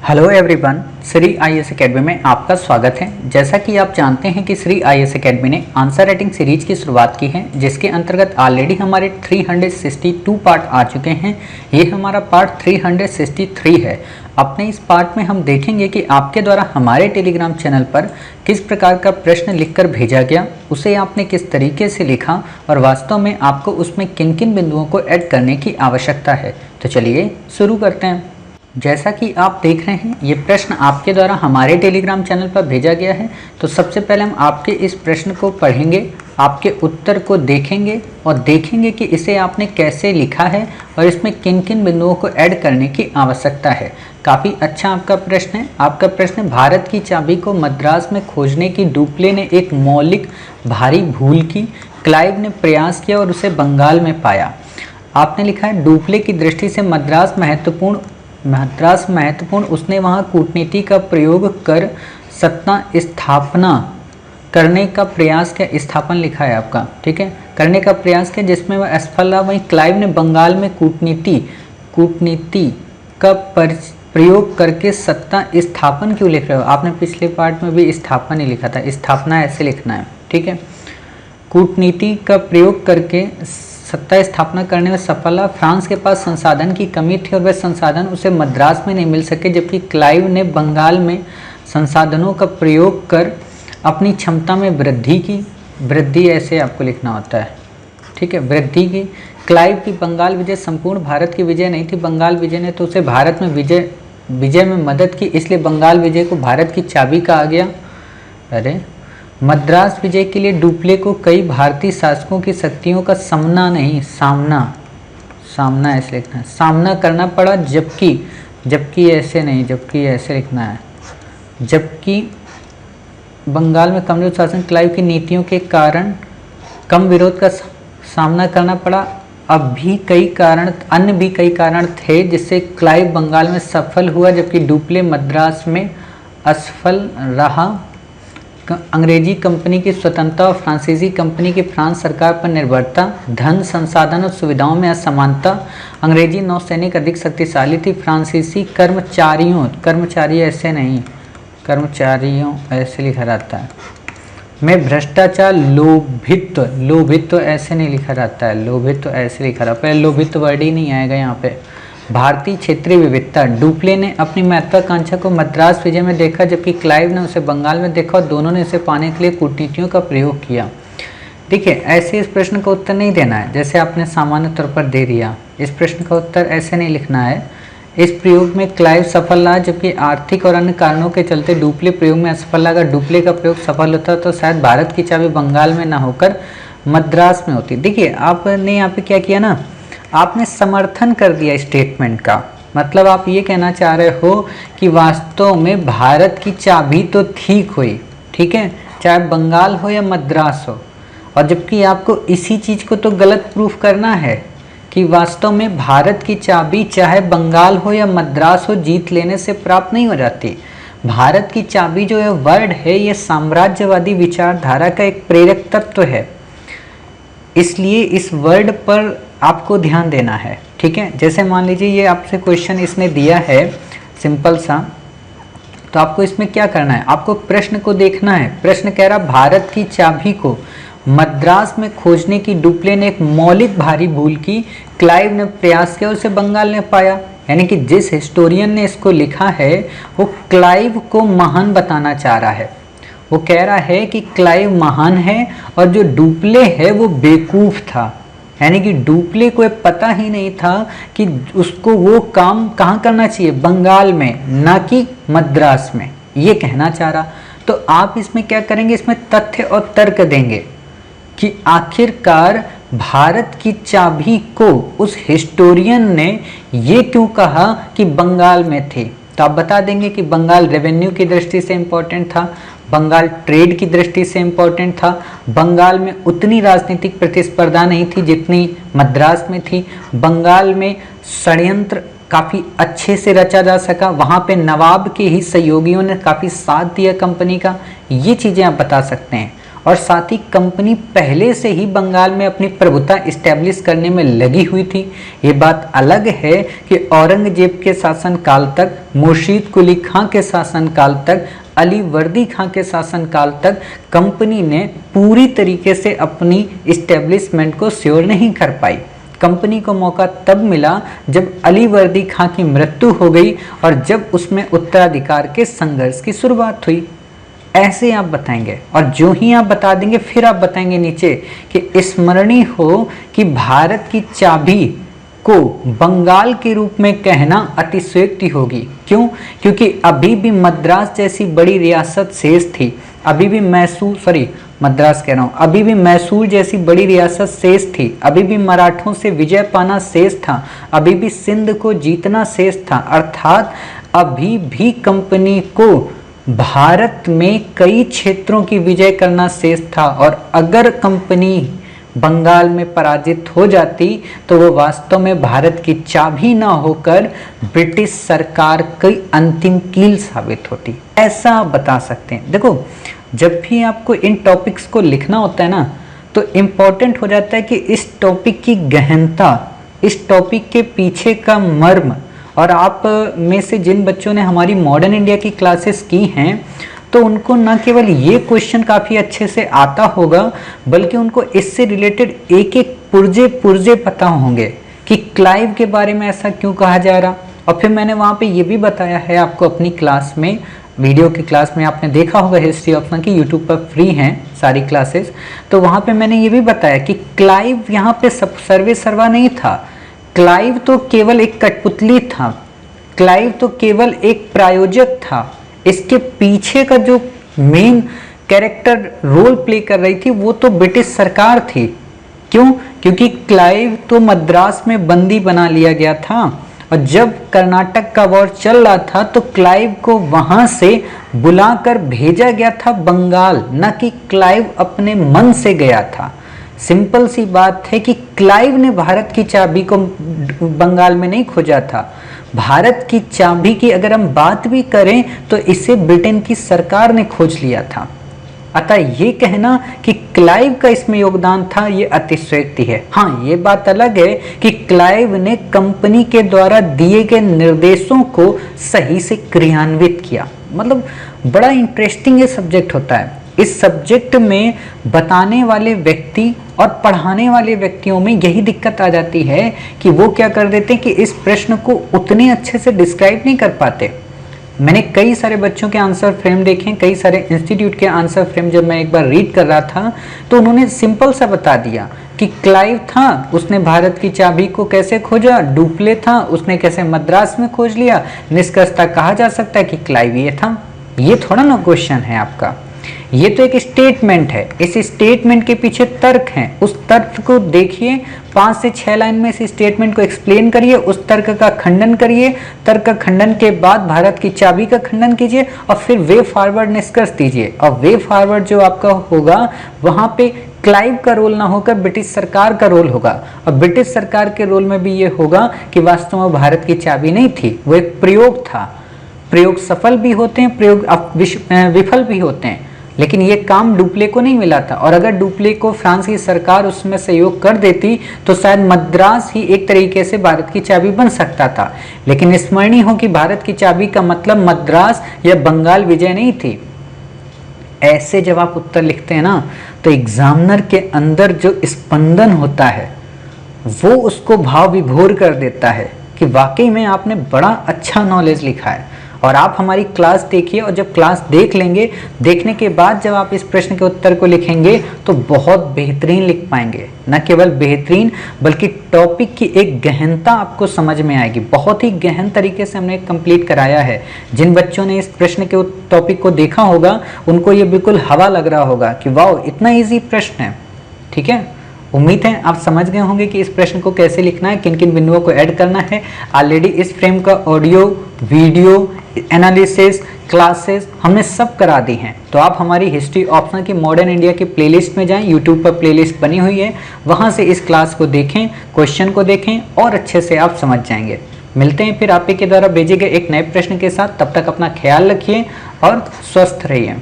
Hello everyone, Shri IAS academy में आपका स्वागत है। जैसा कि आप जानते हैं कि श्री आईएएस एकेडमी ने आंसर राइटिंग सीरीज की शुरुआत की है, जिसके अंतर्गत ऑलरेडी हमारे 362 पार्ट आ चुके हैं। ये हमारा पार्ट 363 है। अपने इस पार्ट में हम देखेंगे कि आपके द्वारा हमारे टेलीग्राम चैनल पर किस प्रकार का प्रश्न लिखकर भेजा गया, उसे आपने किस तरीके से लिखा और वास्तव में आपको उसमें किन किन बिंदुओं को ऐड करने की आवश्यकता है। तो चलिए शुरू करते हैं। जैसा कि आप देख रहे हैं, ये प्रश्न आपके द्वारा हमारे टेलीग्राम चैनल पर भेजा गया है। तो सबसे पहले हम आपके इस प्रश्न को पढ़ेंगे, आपके उत्तर को देखेंगे और देखेंगे कि इसे आपने कैसे लिखा है और इसमें किन किन बिंदुओं को ऐड करने की आवश्यकता है। काफ़ी अच्छा आपका प्रश्न है। आपका प्रश्न है, भारत की चाबी को मद्रास में खोजने की डुप्ले ने एक मौलिक भारी भूल की। क्लाइव ने प्रयास किया और उसे बंगाल में पाया। आपने लिखा है, डुप्ले की दृष्टि से मद्रास महत्वपूर्ण, उसने वहाँ कूटनीति का प्रयोग कर सत्ता स्थापना करने का प्रयास किया। स्थापन लिखा है आपका, ठीक है, करने का प्रयास किया जिसमें वह असफल रहा। वहीं क्लाइव ने बंगाल में कूटनीति का प्रयोग करके सत्ता स्थापन क्यों लिख रहे हो? आपने पिछले पार्ट में भी स्थापन ही लिखा था, स्थापना ऐसे लिखना है, ठीक है। कूटनीति का प्रयोग करके सत्ता स्थापना करने में सफल रहा। फ्रांस के पास संसाधन की कमी थी और वह संसाधन उसे मद्रास में नहीं मिल सके, जबकि क्लाइव ने बंगाल में संसाधनों का प्रयोग कर अपनी क्षमता में वृद्धि की। वृद्धि ऐसे आपको लिखना होता है, ठीक है, वृद्धि की। क्लाइव की बंगाल विजय संपूर्ण भारत की विजय नहीं थी। बंगाल विजय ने तो उसे भारत में विजय में मदद की, इसलिए बंगाल विजय को भारत की चाबी कहा गया। अरे, मद्रास विजय के लिए डुप्ले को कई भारतीय शासकों की शक्तियों का सामना ऐसे लिखना है, सामना करना पड़ा, जबकि ऐसे नहीं, जबकि ऐसे लिखना है। जबकि बंगाल में कमजोर शासन क्लाइव की नीतियों के कारण कम विरोध का सामना करना पड़ा। अन्य भी कई कारण थे जिससे क्लाइव बंगाल में सफल हुआ, जबकि डुप्ले मद्रास में असफल रहा। अंग्रेजी कंपनी की स्वतंत्रता और फ्रांसीसी कंपनी की फ्रांस सरकार पर निर्भरता, धन संसाधन और सुविधाओं में असमानता। अंग्रेजी नौसैनिक अधिक शक्तिशाली थी। फ्रांसीसी कर्मचारियों ऐसे लिखा रहता है में भ्रष्टाचार, लोभित्व ऐसे नहीं लिखा रहता है, लोभित्व ऐसे लिखा रहता है, लोभित्व वर्ड ही नहीं आएगा यहाँ पे। भारतीय क्षेत्रीय विविधता, डुप्ले ने अपनी महत्वाकांक्षा को मद्रास विजय में देखा, जबकि क्लाइव ने उसे बंगाल में देखा और दोनों ने इसे पाने के लिए कूटनीतियों का प्रयोग किया। देखिए, ऐसे इस प्रश्न का उत्तर नहीं देना है जैसे आपने सामान्य तौर पर दे दिया। इस प्रश्न का उत्तर ऐसे नहीं लिखना है। इस प्रयोग में क्लाइव सफल रहा, जबकि आर्थिक और अन्य कारणों के चलते डुप्ले प्रयोग में असफल रहा। अगर डुप्ले का प्रयोग सफल होता तो शायद भारत की चाबी बंगाल में ना होकर मद्रास में होती। देखिए, आपने यहाँ पे क्या किया ना, आपने समर्थन कर दिया स्टेटमेंट का। मतलब आप ये कहना चाह रहे हो कि वास्तव में भारत की चाबी तो ठीक हुई, ठीक है, चाहे बंगाल हो या मद्रास हो, और जबकि आपको इसी चीज़ को तो गलत प्रूफ करना है कि वास्तव में भारत की चाबी चाहे बंगाल हो या मद्रास हो, जीत लेने से प्राप्त नहीं हो जाती। भारत की चाबी जो है वर्ड है, ये साम्राज्यवादी विचारधारा का एक प्रेरक तत्व है, इसलिए इस वर्ड पर आपको ध्यान देना है, ठीक है। जैसे मान लीजिए ये आपसे क्वेश्चन इसने दिया है सिंपल सा, तो आपको इसमें क्या करना है, आपको प्रश्न को देखना है। प्रश्न कह रहा, भारत की चाबी को मद्रास में खोजने की डुप्ले ने एक मौलिक भारी भूल की। क्लाइव ने प्रयास किया, उसे बंगाल ने पाया। यानी कि जिस हिस्टोरियन ने इसको लिखा है वो क्लाइव को महान बताना चाह रहा है। वो कह रहा है कि क्लाइव महान है और जो डुप्ले है वो बेवकूफ़ था। यानी कि डुप्ले को पता ही नहीं था कि उसको वो काम कहाँ करना चाहिए, बंगाल में, ना कि मद्रास में, ये कहना चाह रहा। तो आप इसमें क्या करेंगे, इसमें तथ्य और तर्क देंगे कि आखिरकार भारत की चाबी को उस हिस्टोरियन ने ये क्यों कहा कि बंगाल में थी। तो आप बता देंगे कि बंगाल रेवेन्यू की दृष्टि से इम्पोर्टेंट था, बंगाल ट्रेड की दृष्टि से इम्पोर्टेंट था, बंगाल में उतनी राजनीतिक प्रतिस्पर्धा नहीं थी जितनी मद्रास में थी, बंगाल में षड्यंत्र काफ़ी अच्छे से रचा जा सका, वहाँ पे नवाब के ही सहयोगियों ने काफ़ी साथ दिया कंपनी का। ये चीज़ें आप बता सकते हैं। और साथ ही कंपनी पहले से ही बंगाल में अपनी प्रभुता इस्टेब्लिश करने में लगी हुई थी। ये बात अलग है कि औरंगजेब के शासनकाल तक, मुर्शीद कुली खां के शासनकाल तक, अली वर्दी खां के शासनकाल तक कंपनी ने पूरी तरीके से अपनी इस्टेब्लिशमेंट को श्योर नहीं कर पाई। कंपनी को मौका तब मिला जब अली वर्दी खां की मृत्यु हो गई और जब उसमें उत्तराधिकार के संघर्ष की शुरुआत हुई। ऐसे आप बताएंगे और जो ही आप बता देंगे फिर आप बताएंगे नीचे कि स्मरणीय हो कि भारत की चाबी को बंगाल के रूप में कहना अतिशयोक्ति होगी। क्यों? क्योंकि अभी भी मद्रास जैसी बड़ी रियासत शेष थी, अभी भी अभी भी मैसूर जैसी बड़ी रियासत शेष थी, अभी भी मराठों से विजय पाना शेष था, अभी भी सिंध को जीतना शेष था। अर्थात अभी भी कंपनी को भारत में कई क्षेत्रों की विजय करना शेष था और अगर कंपनी बंगाल में पराजित हो जाती तो वो वास्तव में भारत की चाबी ना होकर ब्रिटिश सरकार की अंतिम कील साबित होती। ऐसा आप बता सकते हैं। देखो, जब भी आपको इन टॉपिक्स को लिखना होता है ना, तो इम्पॉर्टेंट हो जाता है कि इस टॉपिक की गहनता, इस टॉपिक के पीछे का मर्म, और आप में से जिन बच्चों ने हमारी मॉडर्न इंडिया की क्लासेस की हैं तो उनको न केवल ये क्वेश्चन काफ़ी अच्छे से आता होगा बल्कि उनको इससे रिलेटेड एक एक पुर्जे पता होंगे कि क्लाइव के बारे में ऐसा क्यों कहा जा रहा। और फिर मैंने वहाँ पे ये भी बताया है आपको अपनी क्लास में, वीडियो की क्लास में आपने देखा होगा हिस्ट्री ऑप्शन की, यूट्यूब पर फ्री हैं सारी क्लासेस। तो वहाँ पे मैंने ये भी बताया कि क्लाइव यहाँ पे सर्वे सर्वा नहीं था, क्लाइव तो केवल एक कठपुतली था, क्लाइव तो केवल एक प्रायोजक था। इसके पीछे का जो मेन कैरेक्टर रोल प्ले कर रही थी वो तो ब्रिटिश सरकार थी। क्यों? क्योंकि क्लाइव तो मद्रास में बंदी बना लिया गया था और जब कर्नाटक का वॉर चल रहा था तो क्लाइव को वहां से बुलाकर भेजा गया था बंगाल, न कि क्लाइव अपने मन से गया था। सिंपल सी बात है कि क्लाइव ने भारत की चाबी को बंगाल में नहीं खोजा था। भारत की चाबी की अगर हम बात भी करें तो इसे ब्रिटेन की सरकार ने खोज लिया था। अतः ये कहना कि क्लाइव का इसमें योगदान था, ये अतिशयोक्ति है। हाँ, ये बात अलग है कि क्लाइव ने कंपनी के द्वारा दिए गए निर्देशों को सही से क्रियान्वित किया। मतलब बड़ा इंटरेस्टिंग ये सब्जेक्ट होता है। इस सब्जेक्ट में बताने वाले व्यक्ति और पढ़ाने वाले व्यक्तियों में यही दिक्कत आ जाती है कि वो क्या कर देते हैं कि इस प्रश्न को उतने अच्छे से डिस्क्राइब नहीं कर पाते। मैंने कई सारे बच्चों के आंसर फ्रेम देखे, कई सारे इंस्टीट्यूट के आंसर फ्रेम जब मैं एक बार रीड कर रहा था तो उन्होंने सिंपल सा बता दिया कि क्लाइव था, उसने भारत की चाबी को कैसे खोजा, डुप्ले था, उसने कैसे मद्रास में खोज लिया, निष्कर्षतः कहा जा सकता है कि क्लाइव ये था। ये थोड़ा ना क्वेश्चन है आपका, ये तो एक स्टेटमेंट है। इस स्टेटमेंट के पीछे तर्क हैं, उस तर्क को देखिए, 5 से 6 लाइन में इस स्टेटमेंट को एक्सप्लेन करिए, उस तर्क का खंडन करिए, तर्क का खंडन के बाद भारत की चाबी का खंडन कीजिए और फिर वे फॉरवर्ड निष्कर्ष दीजिए। और वे फॉरवर्ड जो आपका होगा वहां पे क्लाइव का रोल ना होकर ब्रिटिश सरकार का रोल होगा, और ब्रिटिश सरकार के रोल में भी ये होगा कि वास्तव में भारत की चाबी नहीं थी, वो एक प्रयोग था। प्रयोग सफल भी होते हैं, प्रयोग विफल भी होते हैं, लेकिन ये काम डुप्ले को नहीं मिला था। और अगर डुप्ले को फ्रांस की सरकार उसमें सहयोग कर देती तो शायद मद्रास ही एक तरीके से भारत की चाबी बन सकता था। लेकिन स्मरणीय हो कि भारत की चाबी का मतलब मद्रास या बंगाल विजय नहीं थी। ऐसे जब आप उत्तर लिखते हैं ना तो एग्जामिनर के अंदर जो स्पंदन होता है वो उसको भाव विभोर कर देता है कि वाकई में आपने बड़ा अच्छा नॉलेज लिखा है। और आप हमारी क्लास देखिए, और जब क्लास देख लेंगे, देखने के बाद जब आप इस प्रश्न के उत्तर को लिखेंगे तो बहुत बेहतरीन लिख पाएंगे। न केवल बेहतरीन बल्कि टॉपिक की एक गहनता आपको समझ में आएगी। बहुत ही गहन तरीके से हमने कंप्लीट कराया है। जिन बच्चों ने इस प्रश्न के टॉपिक को देखा होगा उनको ये बिल्कुल हवा लग रहा होगा कि वाह इतना ईजी प्रश्न है। ठीक है, उम्मीद है आप समझ गए होंगे कि इस प्रश्न को कैसे लिखना है, किन किन बिंदुओं को ऐड करना है। ऑलरेडी इस फ्रेम का ऑडियो, वीडियो, एनालिसिस, क्लासेस हमने सब करा दी हैं। तो आप हमारी हिस्ट्री ऑप्शनल की मॉडर्न इंडिया की प्लेलिस्ट में जाएं, यूट्यूब पर प्लेलिस्ट बनी हुई है, वहां से इस क्लास को देखें, क्वेश्चन को देखें और अच्छे से आप समझ जाएंगे। मिलते हैं फिर आप के द्वारा भेजे गए एक नए प्रश्न के साथ। तब तक अपना ख्याल रखिए और स्वस्थ रहिए।